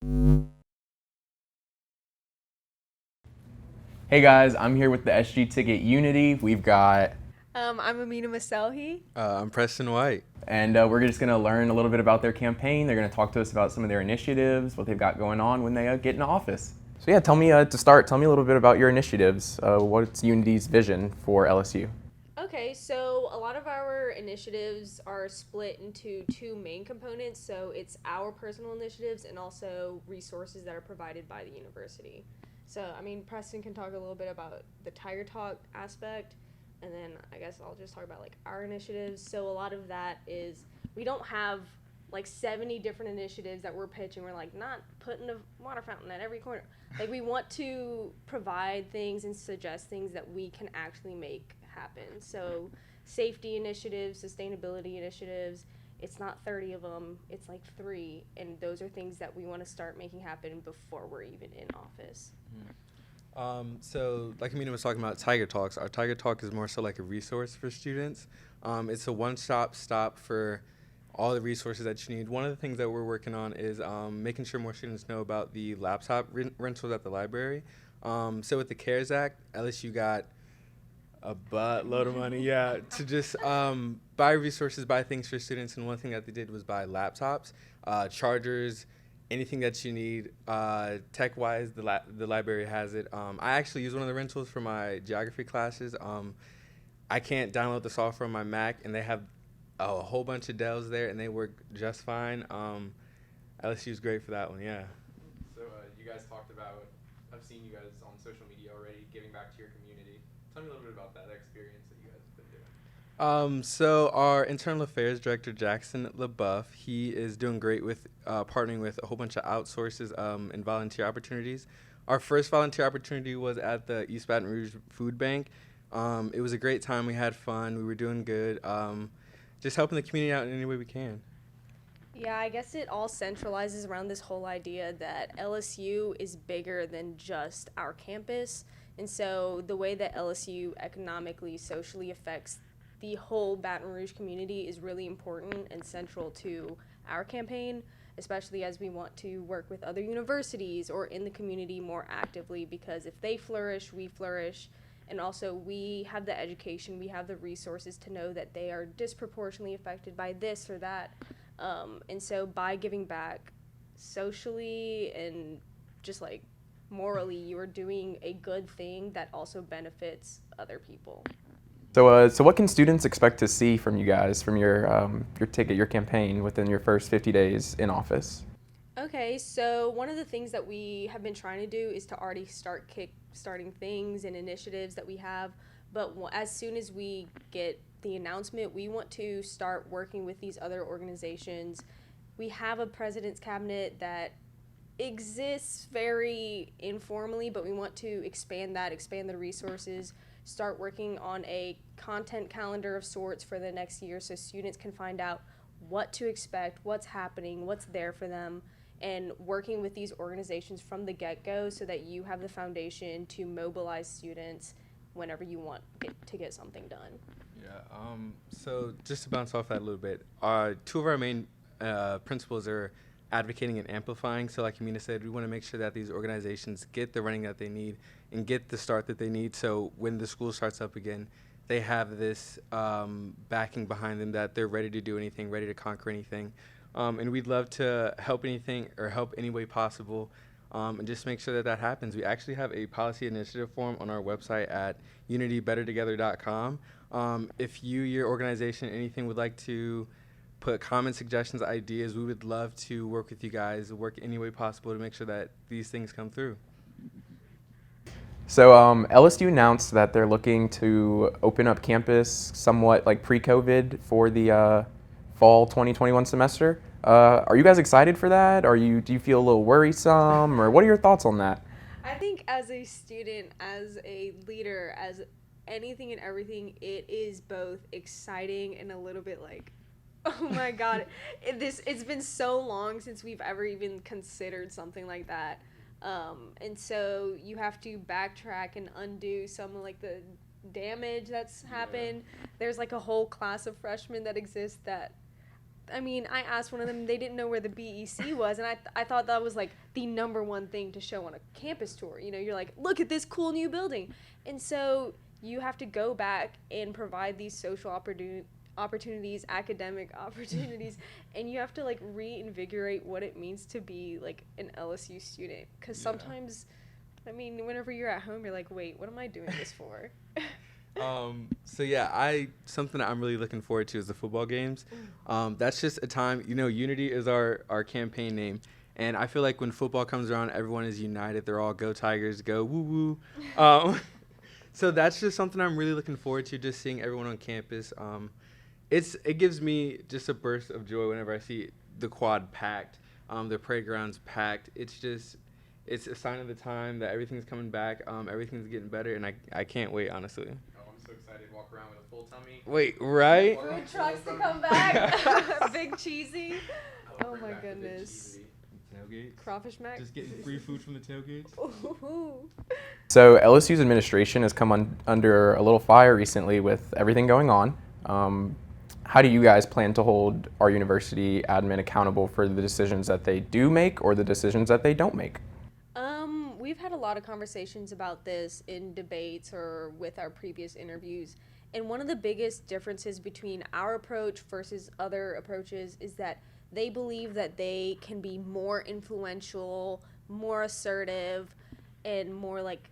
Hey guys, I'm here with the SG Ticket Unity. We've got, I'm Amina Meselhe. I'm Preston White. and we're just going to learn a little bit about their campaign. They're going to talk to us about some of their initiatives, what they've got going on when they get in office. So yeah, tell me to start. Tell me a little bit about your initiatives. What's Unity's vision for LSU? Okay, so a lot of our initiatives are split into two main components. So it's our personal initiatives and also resources that are provided by the university. So, I mean, Preston can talk a little bit about the Tiger Talk aspect, and then I guess I'll just talk about like our initiatives. So, a lot of that is we don't have like 70 different initiatives that we're pitching. We're like not putting a water fountain at every corner. Like we want to provide things and suggest things that we can actually make happen. So safety initiatives, sustainability initiatives, it's not 30 of them, it's like 3, and those are things that we want to start making happen before we're even in office. So, like Amina was talking about Tiger Talks, our Tiger Talk is more so like a resource for students. It's a one-stop for all the resources that you need. One of the things that we're working on is making sure more students know about the laptop rentals at the library. So, with the CARES Act, LSU got a buttload of money, yeah, to just buy resources, buy things for students. And one thing that they did was buy laptops, chargers, anything that you need. Tech-wise, the library has it. I actually use one of the rentals for my geography classes. I can't download the software on my Mac, and they have a whole bunch of devs there, and they work just fine. LSU is great for that one, yeah. So you guys talked about, I've seen you guys on social media already giving back to your community. Tell me a little bit about that experience that you guys have been doing. So our internal affairs director Jackson LaBeouf, he is doing great with partnering with a whole bunch of outsources and volunteer opportunities. Our first volunteer opportunity was at the East Baton Rouge Food Bank. It was a great time. We had fun. We were doing good. Just helping the community out in any way we can. Yeah, I guess it all centralizes around this whole idea that LSU is bigger than just our campus. And so the way that LSU economically, socially affects the whole Baton Rouge community is really important and central to our campaign, especially as we want to work with other universities or in the community more actively because if they flourish, we flourish. And also, we have the education, we have the resources to know that they are disproportionately affected by this or that. And so by giving back socially and just like morally, you are doing a good thing that also benefits other people. So what can students expect to see from you guys, from your ticket, your campaign within your first 50 days in office? Okay, so one of the things that we have been trying to do is to already start kick starting things and initiatives that we have. But as soon as we get the announcement, we want to start working with these other organizations. We have a president's cabinet that exists very informally, but we want to expand that, expand the resources, start working on a content calendar of sorts for the next year so students can find out what to expect, what's happening, what's there for them, and working with these organizations from the get go so that you have the foundation to mobilize students whenever you want to get something done. Yeah. So just to bounce off that a little bit, two of our main principles are advocating and amplifying. So, like Amina said, we want to make sure that these organizations get the running that they need and get the start that they need. So when the school starts up again, they have this backing behind them that they're ready to do anything, ready to conquer anything. And we'd love to help anything or help any way possible and just make sure that that happens. We actually have a policy initiative form on our website at unitybettertogether.com. If you, your organization, anything would like to put comments, suggestions, ideas, we would love to work with you guys, work any way possible to make sure that these things come through. So LSU announced that they're looking to open up campus somewhat like pre-COVID for the fall 2021 semester. Are you guys excited for that? Do you feel a little worrisome, or what are your thoughts on that? I think as a student, as a leader, as anything and everything, it is both exciting and a little bit like, oh my god, it's been so long since we've ever even considered something like that. And so you have to backtrack and undo some of like the damage that's happened. There's like a whole class of freshmen that exists that I mean, I asked one of them, they didn't know where the BEC was, and I thought that was like the number one thing to show on a campus tour. You know, you're like, look at this cool new building. And so you have to go back and provide these social opportunities, academic opportunities, and you have to like reinvigorate what it means to be like an LSU student. Because sometimes, I mean, whenever you're at home, you're like, wait, what am I doing this for? So yeah, something that I'm really looking forward to is the football games. That's just a time, Unity is our campaign name, and I feel like when football comes around, everyone is united. They're all go Tigers, go woo woo. So that's just something I'm really looking forward to, just seeing everyone on campus. It gives me just a burst of joy whenever I see the quad packed, the parade grounds packed. It's a sign of the time that everything's coming back, everything's getting better, and I can't wait, honestly. So excited to walk around with a full tummy. Wait, right? Food trucks to come back. Big cheesy. Oh my goodness. Tailgates. Crawfish mac. Just getting free food from the tailgates. Ooh. So LSU's administration has come under a little fire recently with everything going on. How do you guys plan to hold our university admin accountable for the decisions that they do make or the decisions that they don't make? We've had a lot of conversations about this in debates or with our previous interviews. And one of the biggest differences between our approach versus other approaches is that they believe that they can be more influential, more assertive, and more like,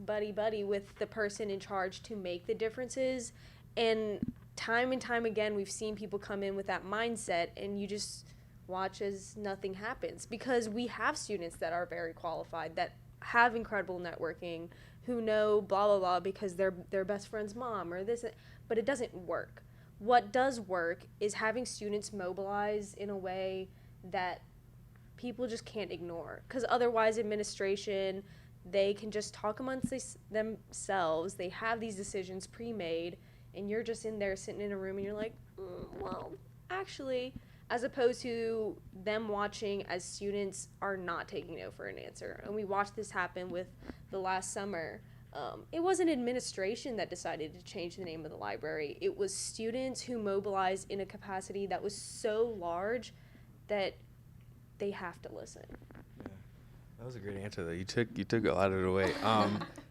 buddy-buddy with the person in charge to make the differences. And time again, we've seen people come in with that mindset, and you just watch as nothing happens, because we have students that are very qualified, that have incredible networking, who know blah blah blah because they're their best friend's mom or this, but it doesn't work. What does work is having students mobilize in a way that people just can't ignore, because otherwise administration, they can just talk amongst themselves. They have these decisions pre-made, and you're just in there sitting in a room and you're like, well, actually, as opposed to them watching as students are not taking no for an answer. And we watched this happen with the last summer. It wasn't administration that decided to change the name of the library. It was students who mobilized in a capacity that was so large that they have to listen. Yeah. That was a great answer, though. You took a lot of it away.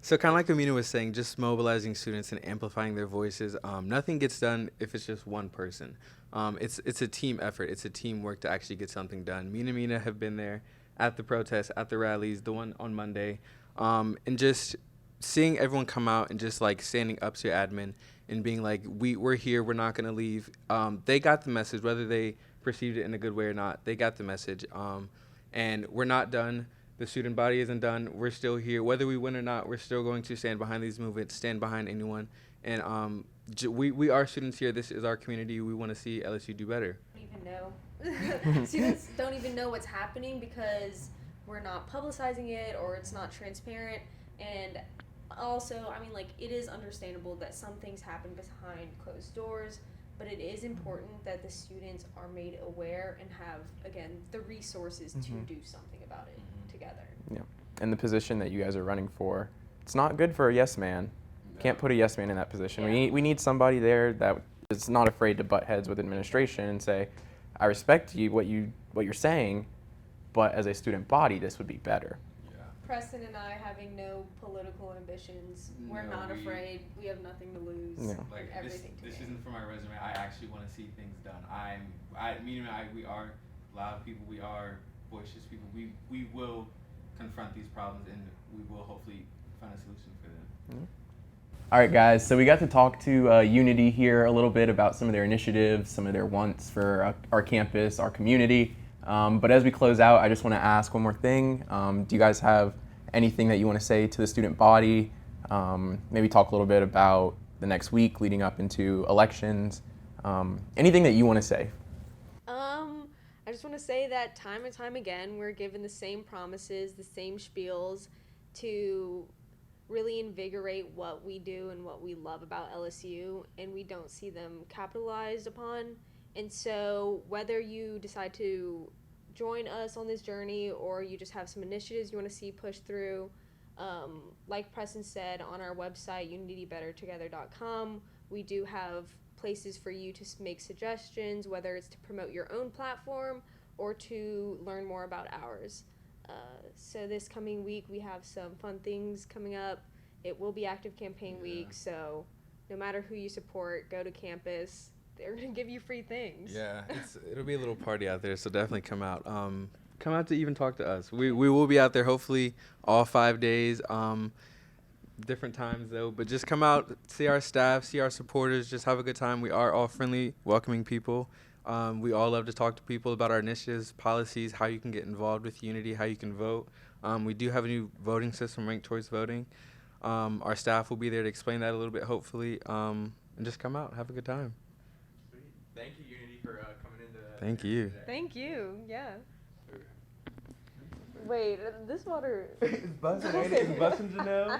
So kind of like Amina was saying, just mobilizing students and amplifying their voices. Nothing gets done if it's just one person. It's a team effort. It's a teamwork to actually get something done. Me and Amina have been there at the protests, at the rallies, the one on Monday, and just seeing everyone come out and just like standing up to admin and being like, we're here, we're not gonna leave. They got the message, whether they perceived it in a good way or not. They got the message, and we're not done. The student body isn't done. We're still here. Whether we win or not, we're still going to stand behind these movements, stand behind anyone. And we are students here. This is our community. We want to see LSU do better. Don't even know. Students don't even know what's happening because we're not publicizing it, or it's not transparent. And also, I mean, like, it is understandable that some things happen behind closed doors, but it is important that the students are made aware and have, again, the resources to do something about it together. Yeah. And the position that you guys are running for, it's not good for a yes man. Can't put a yes man in that position. Yeah. We need somebody there that is not afraid to butt heads with administration and say, I respect you, what you're saying, but as a student body, this would be better. Preston and I, having no political ambitions, we're not afraid. We have nothing to lose. Yeah. Like and everything to this gain. isn't for my resume. I actually want to see things done. We are loud people. We are boisterous people. We will confront these problems, and we will hopefully find a solution for them. Mm-hmm. All right, guys. So we got to talk to Unity here a little bit about some of their initiatives, some of their wants for our campus, our community. But as we close out, I just want to ask one more thing. Do you guys have anything that you want to say to the student body? Maybe talk a little bit about the next week leading up into elections. Anything that you want to say? I just want to say that time and time again, we're given the same promises, the same spiels to really invigorate what we do and what we love about LSU, and we don't see them capitalized upon. And so whether you decide to join us on this journey or you just have some initiatives you want to see pushed through, like Preston said, on our website, unitybettertogether.com, we do have places for you to make suggestions, whether it's to promote your own platform or to learn more about ours. So this coming week, we have some fun things coming up. It will be active campaign week, so no matter who you support, go to campus. They're going to give you free things. Yeah, it'll be a little party out there, so definitely come out. Come out to even talk to us. We will be out there hopefully all 5 days. Different times though, but just come out, see our staff, see our supporters, just have a good time. We are all friendly, welcoming people. We all love to talk to people about our initiatives, policies, how you can get involved with Unity, how you can vote. We do have a new voting system, ranked choice voting. Our staff will be there to explain that a little bit, hopefully, and just come out, have a good time. Sweet. Thank you, Unity, for coming into. Thank you. Thank you. Yeah. Wait, this water. It's busting, ain't it? It's busting, Janelle.